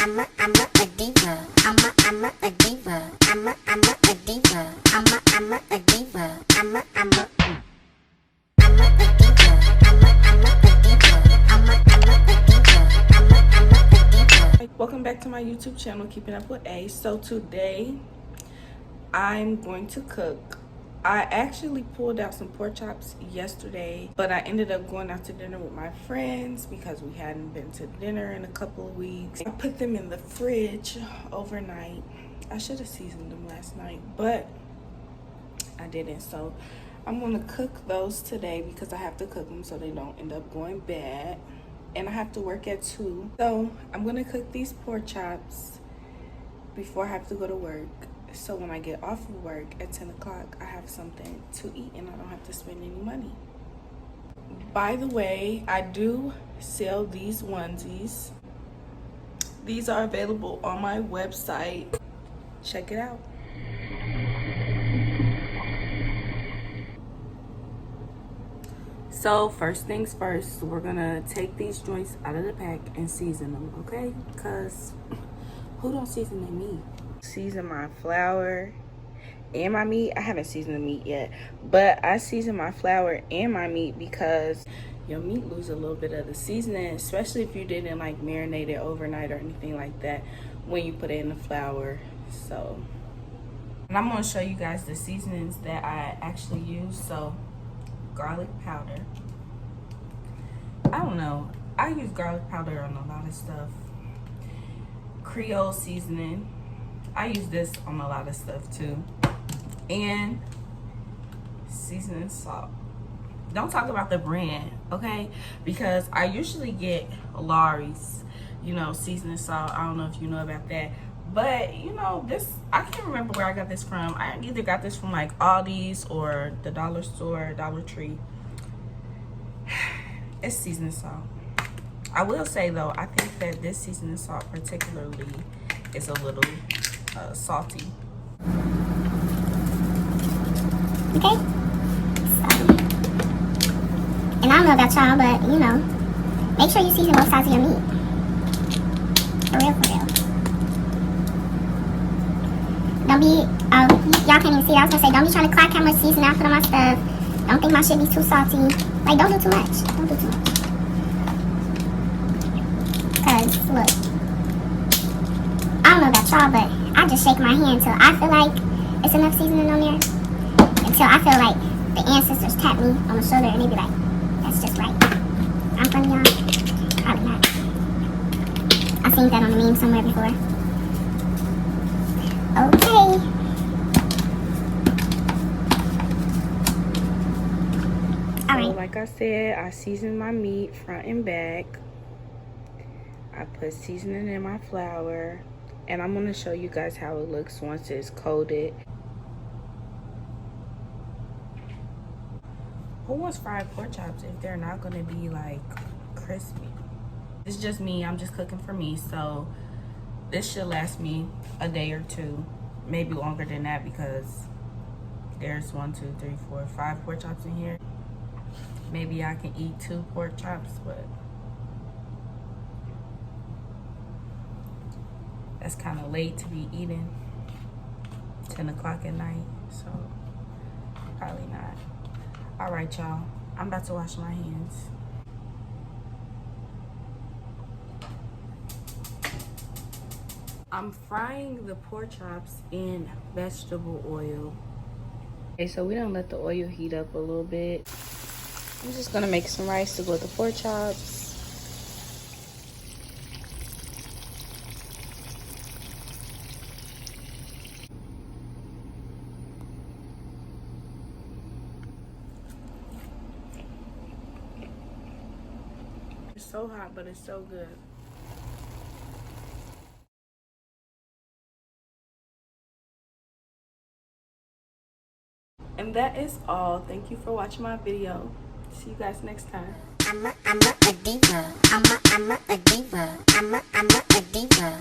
a diva. I'm a diva. I'm a diva. I'm a diva. I'm a diva. I'm a diva. Welcome back to my YouTube channel, Keeping Up with A. So today I'm going to cook. I actually pulled out some pork chops yesterday, but I ended up going out to dinner with my friends because we hadn't been to dinner in a couple of weeks. I put them in the fridge overnight. I should have seasoned them last night, but I didn't. So I'm gonna cook those today because I have to cook them so they don't end up going bad. And I have to work at 2. So I'm gonna cook these pork chops before I have to go to work. So when I get off of work at 10 o'clock, I have something to eat and I don't have to spend any money. By the way, I do sell these onesies. These are available on my website. Check it out. So first things first, we're gonna take these joints out of the pack and season them, okay? Because who don't season their meat? Season my flour and my meat. I haven't seasoned the meat yet, but I season my flour and my meat because your meat lose a little bit of the seasoning, especially if you didn't like marinate it overnight or anything like that when you put it in the flour. So, and I'm gonna show you guys the seasonings that I actually use. So garlic powder. I don't know, I use garlic powder on a lot of stuff. Creole seasoning, I use this on a lot of stuff too. And seasoning salt. Don't talk about the brand, okay? Because I usually get Lawry's, you know, seasoning salt. I don't know if you know about that. But, you know, this, I can't remember where I got this from. I either got this from like Aldi's or the dollar store, Dollar Tree. It's seasoning salt. I will say though, I think that this seasoning salt particularly is a little salty. Okay. So, and I don't know about y'all, but you know, make sure you season both sides of your meat. For real, for real. Don't be, y'all can't even see it. I was gonna say, don't be trying to clock how much seasoning I put on my stuff. Don't think my shit be too salty. Like, don't do too much. Don't do too much. Cause, look, I don't know about y'all, but I just shake my hand till I feel like it's enough seasoning on there. Until I feel like the ancestors tap me on the shoulder and they be like, that's just right. I'm from y'all. Probably not. I've seen that on a meme somewhere before. Okay. So like I said, I seasoned my meat front and back. I put seasoning in my flour. And I'm going to show you guys how it looks once it's coated. Who wants fried pork chops if they're not going to be like crispy? It's just me. I'm just cooking for me. So this should last me a day or 2. Maybe longer than that because there's 1, 2, 3, 4, 5 pork chops in here. Maybe I can eat 2 pork chops, but that's kind of late to be eating 10 o'clock at night, so probably not. All right, y'all, I'm about to wash my hands. I'm frying the pork chops in vegetable oil. Okay, so we don't let the oil heat up a little bit. I'm just gonna make some rice to go with the pork chops. It's so hot, but it's so good. And that is all. Thank you for watching my video. See you guys next time. I'm a diva. I'm a diva. I'm a diva.